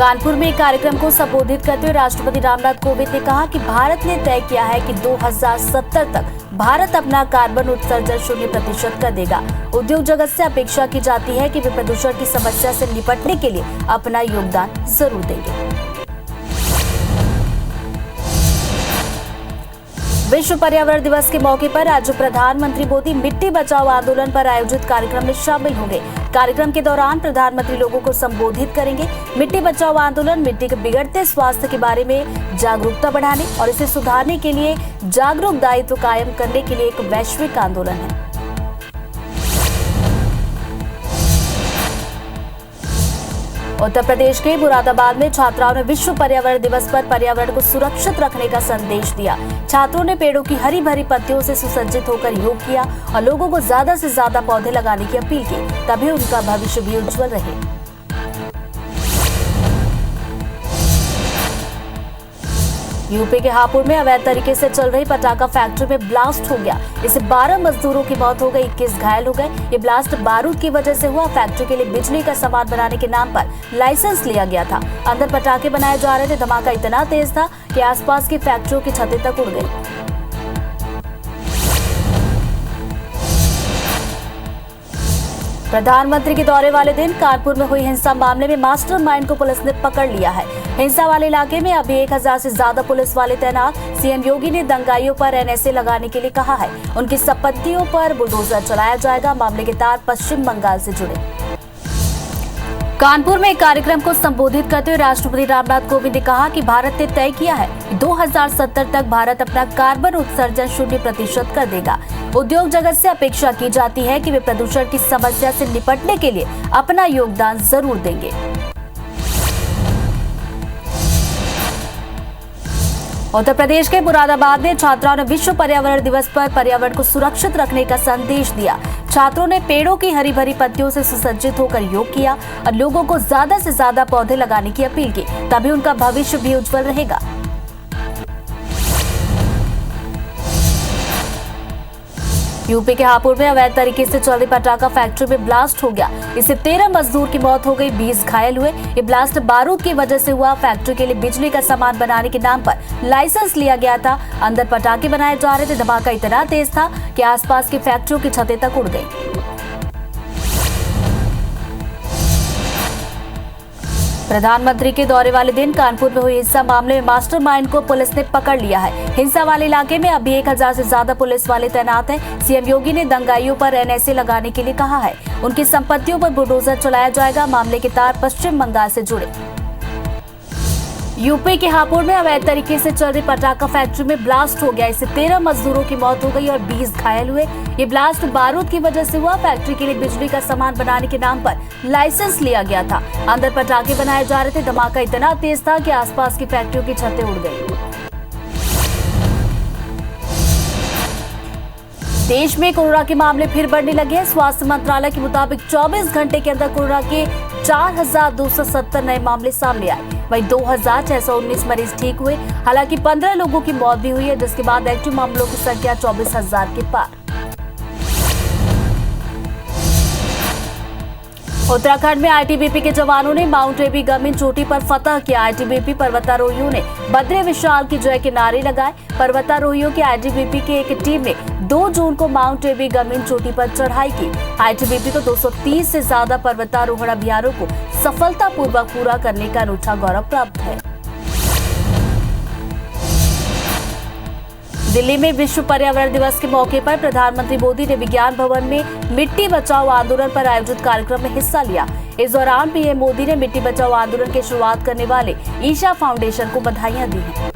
कानपुर में एक कार्यक्रम को संबोधित करते हुए राष्ट्रपति रामनाथ कोविंद ने कहा कि भारत ने तय किया है कि 2070 तक भारत अपना कार्बन उत्सर्जन 0% कर देगा। उद्योग जगत से अपेक्षा की जाती है कि वे प्रदूषण की समस्या से निपटने के लिए अपना योगदान जरूर देंगे। विश्व पर्यावरण दिवस के मौके पर आज प्रधानमंत्री मोदी मिट्टी बचाओ आंदोलन पर आयोजित कार्यक्रम में शामिल होंगे। कार्यक्रम के दौरान प्रधानमंत्री लोगों को संबोधित करेंगे। मिट्टी बचाओ आंदोलन मिट्टी के बिगड़ते स्वास्थ्य के बारे में जागरूकता बढ़ाने और इसे सुधारने के लिए जागरूक दायित्व कायम करने के लिए एक वैश्विक आंदोलन है। उत्तर प्रदेश के मुरादाबाद में छात्राओं ने विश्व पर्यावरण दिवस पर पर्यावरण को सुरक्षित रखने का संदेश दिया। छात्रों ने पेड़ों की हरी भरी पत्तियों से सुसज्जित होकर योग किया और लोगों को ज्यादा से ज्यादा पौधे लगाने की अपील की, तभी उनका भविष्य भी उज्जवल रहे। यूपी के हापुड़ में अवैध तरीके से चल रही पटाखा फैक्ट्री में ब्लास्ट हो गया। इससे 12 मजदूरों की मौत हो गई, 21 घायल हो गए। ये ब्लास्ट बारूद की वजह से हुआ। फैक्ट्री के लिए बिजली का सामान बनाने के नाम पर लाइसेंस लिया गया था। अंदर पटाखे बनाए जा रहे थे। धमाका इतना तेज था कि आसपास की फैक्ट्रियों की छतें तक उड़ गई। प्रधानमंत्री के दौरे वाले दिन कानपुर में हुई हिंसा मामले में मास्टरमाइंड को पुलिस ने पकड़ लिया है। हिंसा वाले इलाके में अभी 1000 से ज्यादा पुलिस वाले तैनात। सीएम योगी ने दंगाइयों पर एनएसए लगाने के लिए कहा है। उनकी संपत्तियों पर बुलडोजर चलाया जाएगा। मामले के तार पश्चिम बंगाल से जुड़े। कानपुर में एक कार्यक्रम को संबोधित करते हुए राष्ट्रपति रामनाथ कोविंद ने कहा कि भारत ने तय किया है कि 2070 तक भारत अपना कार्बन उत्सर्जन 0% कर देगा। उद्योग जगत से अपेक्षा की जाती है कि वे प्रदूषण की समस्या से निपटने के लिए अपना योगदान जरूर देंगे। उत्तर प्रदेश के मुरादाबाद में छात्राओं ने विश्व पर्यावरण दिवस पर पर्यावरण को सुरक्षित रखने का संदेश दिया। छात्रों ने पेड़ों की हरी भरी पत्तियों से सुसज्जित होकर योग किया और लोगों को ज्यादा से ज्यादा पौधे लगाने की अपील की, तभी उनका भविष्य भी उज्जवल रहेगा। यूपी के हापुड़ में अवैध तरीके से चल रही पटाखा फैक्ट्री में ब्लास्ट हो गया। इससे 13 मजदूर की मौत हो गई, 20 घायल हुए। ये ब्लास्ट बारूद की वजह से हुआ। फैक्ट्री के लिए बिजली का सामान बनाने के नाम पर लाइसेंस लिया गया था। अंदर पटाखे बनाए जा रहे थे। धमाका इतना तेज था कि आसपास की फैक्ट्रियों की छतें तक उड़ गई। प्रधानमंत्री के दौरे वाले दिन कानपुर में हुई हिंसा मामले में मास्टरमाइंड को पुलिस ने पकड़ लिया है। हिंसा वाले इलाके में अभी 1000 से ज्यादा पुलिस वाले तैनात हैं। सीएम योगी ने दंगाइयों पर एनएसए लगाने के लिए कहा है। उनकी संपत्तियों पर बुलडोजर चलाया जाएगा। मामले के तार पश्चिम बंगाल से जुड़े। यूपी के हापुड़ में अवैध तरीके से चल रही पटाखा फैक्ट्री में ब्लास्ट हो गया। इससे 13 मजदूरों की मौत हो गई और 20 घायल हुए। ये ब्लास्ट बारूद की वजह से हुआ। फैक्ट्री के लिए बिजली का सामान बनाने के नाम पर लाइसेंस लिया गया था। अंदर पटाखे बनाए जा रहे थे। धमाका इतना तेज था कि आसपास की फैक्ट्रियों की छतें उड़ गई। देश में कोरोना के मामले फिर बढ़ने लगे हैं। स्वास्थ्य मंत्रालय के मुताबिक 24 घंटे के अंदर कोरोना के 4270 नए मामले सामने आए। वहीं 2619 मरीज ठीक हुए। हालांकि 15 लोगों की मौत भी हुई है, जिसके बाद एक्टिव मामलों की संख्या 24,000 के पार। उत्तराखंड में आईटीबीपी के जवानों ने माउंट एबी गमीन चोटी पर फतह किया। आईटीबीपी पर्वतारोहियों ने बद्रे विशाल की जय के नारे लगाए। पर्वतारोहियों की आईटीबीपी की एक टीम ने 2 जून को माउंट एबी गमीन चोटी पर चढ़ाई की। आईटीबीपी को 230 से ज्यादा पर्वतारोहण अभियानों को सफलतापूर्वक पूरा करने का अनूठा गौरव प्राप्त है। दिल्ली में विश्व पर्यावरण दिवस के मौके पर प्रधानमंत्री मोदी ने विज्ञान भवन में मिट्टी बचाओ आंदोलन पर आयोजित कार्यक्रम में हिस्सा लिया। इस दौरान पीएम मोदी ने मिट्टी बचाओ आंदोलन की शुरुआत करने वाले ईशा फाउंडेशन को बधाइयां दी हैं।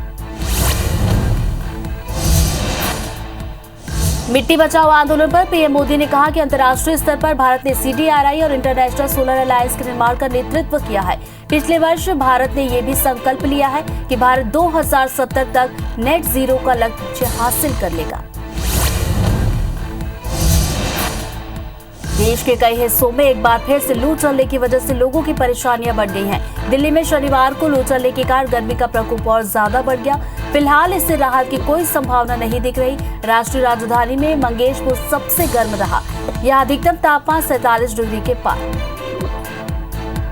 मिट्टी बचाओ आंदोलन पर पीएम मोदी ने कहा कि अंतर्राष्ट्रीय स्तर पर भारत ने सीडीआरआई और इंटरनेशनल सोलर अलायंस के निर्माण का नेतृत्व किया है। पिछले वर्ष भारत ने यह भी संकल्प लिया है कि भारत 2070 तक नेट जीरो का लक्ष्य हासिल कर लेगा। देश के कई हिस्सों में एक बार फिर से लू चलने की वजह से लोगों की परेशानियां बढ़ गई हैं। दिल्ली में शनिवार को लू चलने के कारण गर्मी का प्रकोप और ज्यादा बढ़ गया। फिलहाल इससे राहत की कोई संभावना नहीं दिख रही। राष्ट्रीय राजधानी में मंगेशपुर सबसे गर्म रहा। यह अधिकतम तापमान 47 डिग्री के पार।